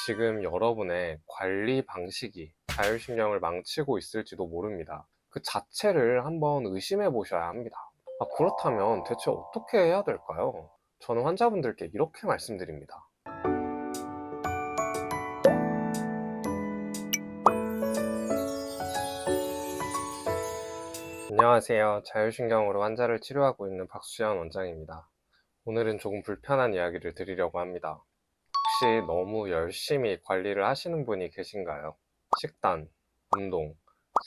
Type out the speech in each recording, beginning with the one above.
지금 여러분의 관리 방식이 자율신경을 망치고 있을지도 모릅니다. 그 자체를 한번 의심해 보셔야 합니다. 그렇다면 대체 어떻게 해야 될까요? 저는 환자분들께 이렇게 말씀드립니다. 안녕하세요. 자율신경으로 환자를 치료하고 있는 박수현 원장입니다. 오늘은 조금 불편한 이야기를 드리려고 합니다. 혹시 너무 열심히 관리를 하시는 분이 계신가요? 식단, 운동,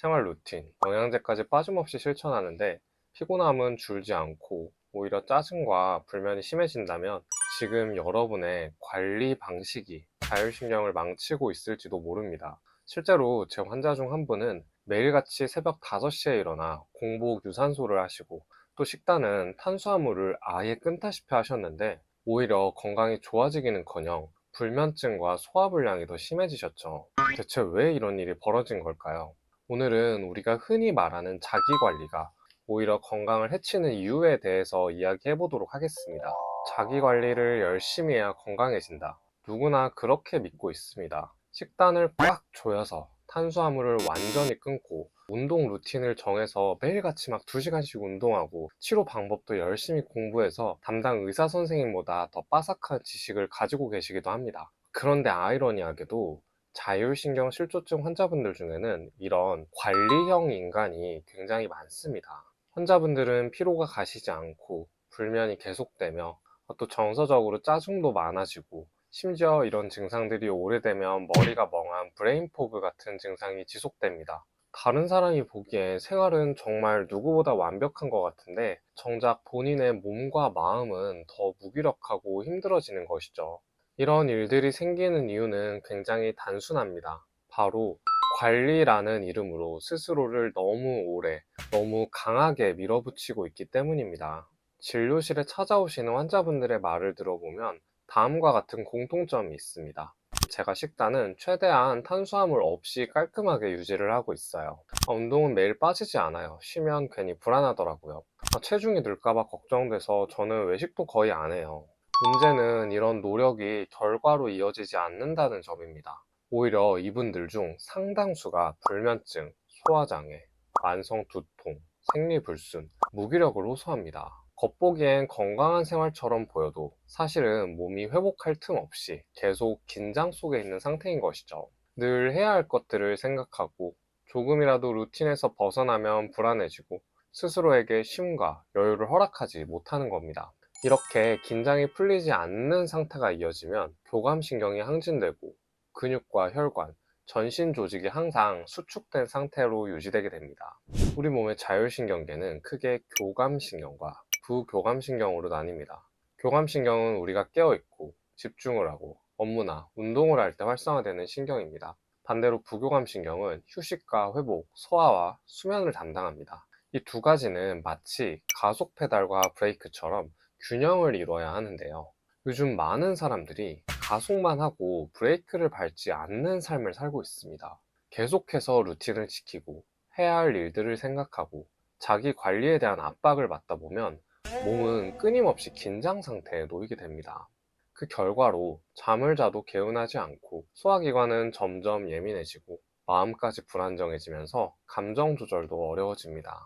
생활 루틴, 영양제까지 빠짐없이 실천하는데 피곤함은 줄지 않고 오히려 짜증과 불면이 심해진다면 지금 여러분의 관리 방식이 자율신경을 망치고 있을지도 모릅니다. 실제로 제 환자 중 한 분은 매일같이 새벽 5시에 일어나 공복 유산소를 하시고 또 식단은 탄수화물을 아예 끊다시피 하셨는데 오히려 건강이 좋아지기는커녕 불면증과 소화불량이 더 심해지셨죠. 대체 왜 이런 일이 벌어진 걸까요? 오늘은 우리가 흔히 말하는 자기관리가 오히려 건강을 해치는 이유에 대해서 이야기해 보도록 하겠습니다. 자기관리를 열심히 해야 건강해진다. 누구나 그렇게 믿고 있습니다. 식단을 꽉 조여서 탄수화물을 완전히 끊고 운동 루틴을 정해서 매일같이 막 2시간씩 운동하고 치료 방법도 열심히 공부해서 담당 의사 선생님보다 더 빠삭한 지식을 가지고 계시기도 합니다. 그런데 아이러니하게도 자율신경 실조증 환자분들 중에는 이런 관리형 인간이 굉장히 많습니다. 환자분들은 피로가 가시지 않고 불면이 계속되며 또 정서적으로 짜증도 많아지고 심지어 이런 증상들이 오래되면 머리가 멍한 브레인포그 같은 증상이 지속됩니다. 다른 사람이 보기에 생활은 정말 누구보다 완벽한 것 같은데 정작 본인의 몸과 마음은 더 무기력하고 힘들어지는 것이죠. 이런 일들이 생기는 이유는 굉장히 단순합니다. 바로 관리라는 이름으로 스스로를 너무 오래, 너무 강하게 밀어붙이고 있기 때문입니다. 진료실에 찾아오시는 환자분들의 말을 들어보면 다음과 같은 공통점이 있습니다. 제가 식단은 최대한 탄수화물 없이 깔끔하게 유지를 하고 있어요. 운동은 매일 빠지지 않아요. 쉬면 괜히 불안하더라고요. 체중이 늘까봐 걱정돼서 저는 외식도 거의 안 해요. 문제는 이런 노력이 결과로 이어지지 않는다는 점입니다. 오히려 이분들 중 상당수가 불면증, 소화장애, 만성 두통, 생리불순, 무기력을 호소합니다. 겉보기엔 건강한 생활처럼 보여도 사실은 몸이 회복할 틈 없이 계속 긴장 속에 있는 상태인 것이죠. 늘 해야 할 것들을 생각하고 조금이라도 루틴에서 벗어나면 불안해지고 스스로에게 쉼과 여유를 허락하지 못하는 겁니다. 이렇게 긴장이 풀리지 않는 상태가 이어지면 교감신경이 항진되고 근육과 혈관, 전신 조직이 항상 수축된 상태로 유지되게 됩니다. 우리 몸의 자율신경계는 크게 교감신경과 부교감신경으로 나뉩니다. 교감신경은 우리가 깨어있고 집중을 하고 업무나 운동을 할 때 활성화되는 신경입니다. 반대로 부교감신경은 휴식과 회복, 소화와 수면을 담당합니다. 이 두 가지는 마치 가속 페달과 브레이크처럼 균형을 이뤄야 하는데요. 요즘 많은 사람들이 가속만 하고 브레이크를 밟지 않는 삶을 살고 있습니다. 계속해서 루틴을 지키고 해야 할 일들을 생각하고 자기 관리에 대한 압박을 받다 보면 몸은 끊임없이 긴장 상태에 놓이게 됩니다. 그 결과로 잠을 자도 개운하지 않고 소화기관은 점점 예민해지고 마음까지 불안정해지면서 감정 조절도 어려워집니다.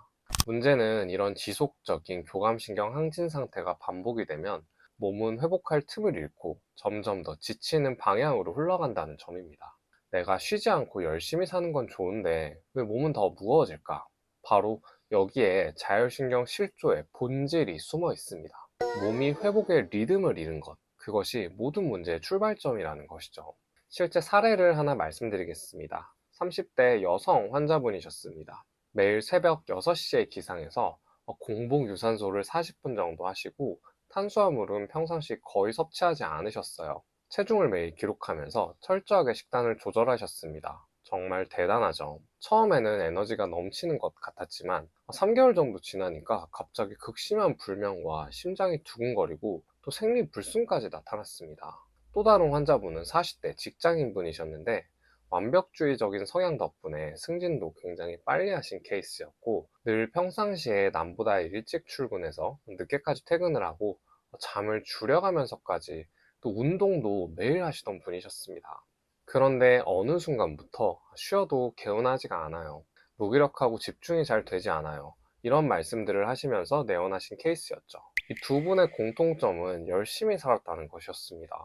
문제는 이런 지속적인 교감신경 항진 상태가 반복이 되면 몸은 회복할 틈을 잃고 점점 더 지치는 방향으로 흘러간다는 점입니다. 내가 쉬지 않고 열심히 사는 건 좋은데 왜 몸은 더 무거워질까? 바로 여기에 자율신경 실조의 본질이 숨어 있습니다. 몸이 회복의 리듬을 잃은 것, 그것이 모든 문제의 출발점이라는 것이죠. 실제 사례를 하나 말씀드리겠습니다. 30대 여성 환자분이셨습니다. 매일 새벽 6시에 기상해서 공복 유산소를 40분 정도 하시고 탄수화물은 평상시 거의 섭취하지 않으셨어요. 체중을 매일 기록하면서 철저하게 식단을 조절하셨습니다. 정말 대단하죠. 처음에는 에너지가 넘치는 것 같았지만 3개월 정도 지나니까 갑자기 극심한 불면과 심장이 두근거리고 또 생리불순까지 나타났습니다. 또 다른 환자분은 40대 직장인분이셨는데 완벽주의적인 성향 덕분에 승진도 굉장히 빨리 하신 케이스였고 늘 평상시에 남보다 일찍 출근해서 늦게까지 퇴근을 하고 잠을 줄여가면서까지 또 운동도 매일 하시던 분이셨습니다. 그런데 어느 순간부터 쉬어도 개운하지가 않아요. 무기력하고 집중이 잘 되지 않아요. 이런 말씀들을 하시면서 내원하신 케이스였죠. 이 두 분의 공통점은 열심히 살았다는 것이었습니다.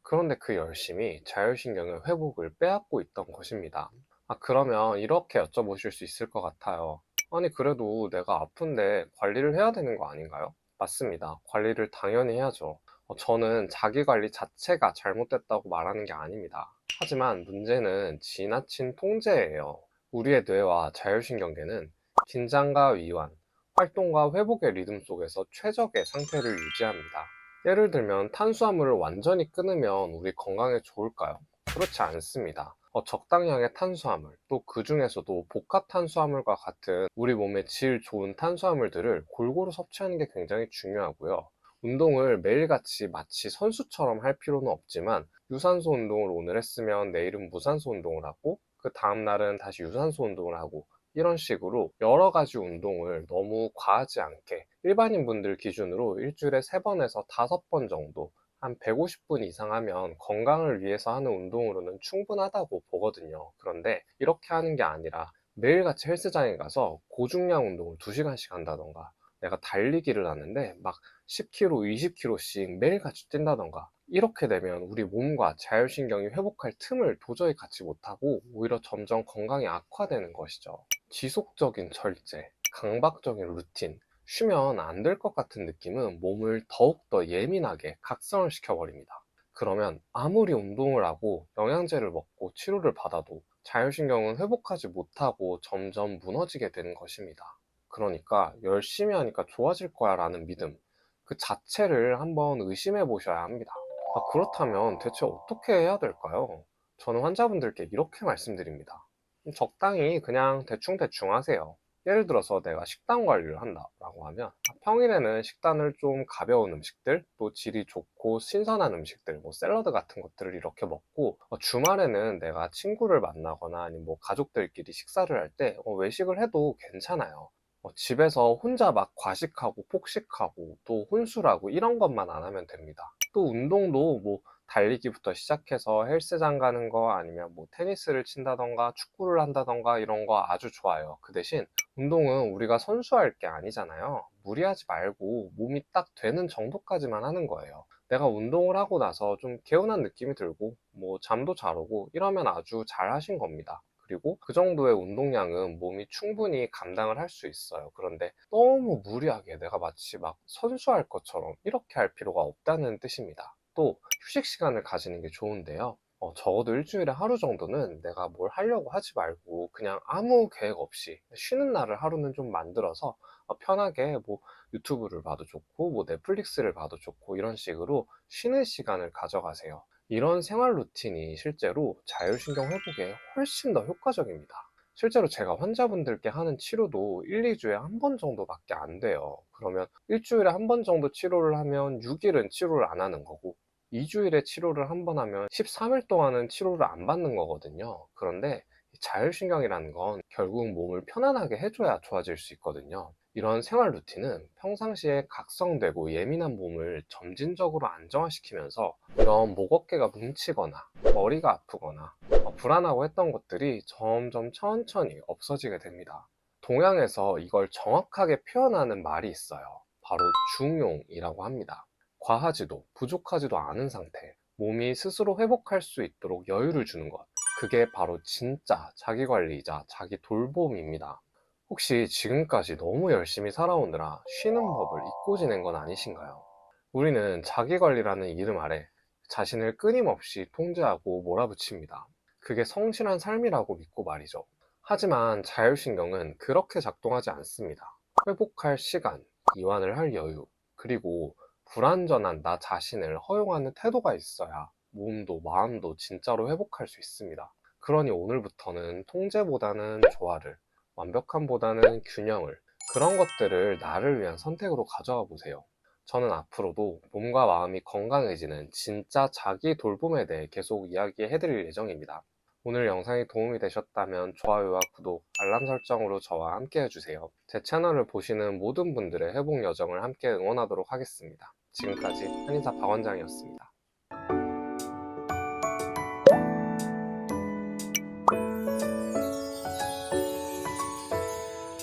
그런데 그 열심이 자율신경의 회복을 빼앗고 있던 것입니다. 그러면 이렇게 여쭤보실 수 있을 것 같아요. 아니, 그래도 내가 아픈데 관리를 해야 되는 거 아닌가요? 맞습니다. 관리를 당연히 해야죠. 저는 자기 관리 자체가 잘못됐다고 말하는 게 아닙니다. 하지만 문제는 지나친 통제예요. 우리의 뇌와 자율신경계는 긴장과 이완, 활동과 회복의 리듬 속에서 최적의 상태를 유지합니다. 예를 들면 탄수화물을 완전히 끊으면 우리 건강에 좋을까요? 그렇지 않습니다. 적당량의 탄수화물, 또 그 중에서도 복합 탄수화물과 같은 우리 몸에 질 좋은 탄수화물들을 골고루 섭취하는 게 굉장히 중요하고요. 운동을 매일같이 마치 선수처럼 할 필요는 없지만 유산소 운동을 오늘 했으면 내일은 무산소 운동을 하고 그 다음날은 다시 유산소 운동을 하고 이런 식으로 여러 가지 운동을 너무 과하지 않게 일반인 분들 기준으로 일주일에 3번에서 5번 정도 한 150분 이상 하면 건강을 위해서 하는 운동으로는 충분하다고 보거든요. 그런데 이렇게 하는 게 아니라 매일같이 헬스장에 가서 고중량 운동을 2시간씩 한다던가 내가 달리기를 하는데 막 10km, 20km씩 매일같이 뛴다던가 이렇게 되면 우리 몸과 자율신경이 회복할 틈을 도저히 갖지 못하고 오히려 점점 건강이 악화되는 것이죠. 지속적인 절제, 강박적인 루틴, 쉬면 안 될 것 같은 느낌은 몸을 더욱더 예민하게 각성을 시켜버립니다. 그러면 아무리 운동을 하고 영양제를 먹고 치료를 받아도 자율신경은 회복하지 못하고 점점 무너지게 되는 것입니다. 그러니까 열심히 하니까 좋아질 거야 라는 믿음, 그 자체를 한번 의심해 보셔야 합니다. 그렇다면 대체 어떻게 해야 될까요? 저는 환자분들께 이렇게 말씀드립니다. 적당히 그냥 대충대충 하세요. 예를 들어서 내가 식단 관리를 한다라고 하면 평일에는 식단을 좀 가벼운 음식들, 또 질이 좋고 신선한 음식들, 뭐 샐러드 같은 것들을 이렇게 먹고 주말에는 내가 친구를 만나거나 아니면 뭐 가족들끼리 식사를 할 때 외식을 해도 괜찮아요. 집에서 혼자 막 과식하고 폭식하고 또 혼술하고 이런 것만 안 하면 됩니다. 또 운동도 뭐 달리기부터 시작해서 헬스장 가는 거 아니면 뭐 테니스를 친다던가 축구를 한다던가 이런 거 아주 좋아요. 그 대신 운동은 우리가 선수할 게 아니잖아요. 무리하지 말고 몸이 딱 되는 정도까지만 하는 거예요. 내가 운동을 하고 나서 좀 개운한 느낌이 들고 뭐 잠도 잘 오고 이러면 아주 잘 하신 겁니다. 그리고 그 정도의 운동량은 몸이 충분히 감당을 할 수 있어요. 그런데 너무 무리하게 내가 마치 막 선수할 것처럼 이렇게 할 필요가 없다는 뜻입니다. 또 휴식 시간을 가지는 게 좋은데요. 적어도 일주일에 하루 정도는 내가 뭘 하려고 하지 말고 그냥 아무 계획 없이 쉬는 날을 하루는 좀 만들어서 편하게 뭐 유튜브를 봐도 좋고 뭐 넷플릭스를 봐도 좋고 이런 식으로 쉬는 시간을 가져가세요. 이런 생활 루틴이 실제로 자율신경 회복에 훨씬 더 효과적입니다. 실제로 제가 환자분들께 하는 치료도 1, 2주에 한 번 정도밖에 안 돼요. 그러면 일주일에 한 번 정도 치료를 하면 6일은 치료를 안 하는 거고 2주일에 치료를 한 번 하면 13일 동안은 치료를 안 받는 거거든요. 그런데 자율신경이라는 건 결국 몸을 편안하게 해줘야 좋아질 수 있거든요. 이런 생활 루틴은 평상시에 각성되고 예민한 몸을 점진적으로 안정화시키면서 이런 목 어깨가 뭉치거나 머리가 아프거나 불안하고 했던 것들이 점점 천천히 없어지게 됩니다. 동양에서 이걸 정확하게 표현하는 말이 있어요. 바로 중용이라고 합니다. 과하지도 부족하지도 않은 상태, 몸이 스스로 회복할 수 있도록 여유를 주는 것. 그게 바로 진짜 자기관리이자 자기 돌봄입니다. 혹시 지금까지 너무 열심히 살아오느라 쉬는 법을 잊고 지낸 건 아니신가요? 우리는 자기관리라는 이름 아래 자신을 끊임없이 통제하고 몰아붙입니다. 그게 성실한 삶이라고 믿고 말이죠. 하지만 자율신경은 그렇게 작동하지 않습니다. 회복할 시간, 이완을 할 여유, 그리고 불완전한 나 자신을 허용하는 태도가 있어야 몸도 마음도 진짜로 회복할 수 있습니다. 그러니 오늘부터는 통제보다는 조화를, 완벽함보다는 균형을, 그런 것들을 나를 위한 선택으로 가져가 보세요. 저는 앞으로도 몸과 마음이 건강해지는 진짜 자기 돌봄에 대해 계속 이야기해 드릴 예정입니다. 오늘 영상이 도움이 되셨다면 좋아요와 구독, 알람 설정으로 저와 함께 해주세요. 제 채널을 보시는 모든 분들의 회복 여정을 함께 응원하도록 하겠습니다. 지금까지 한의사 박원장이었습니다.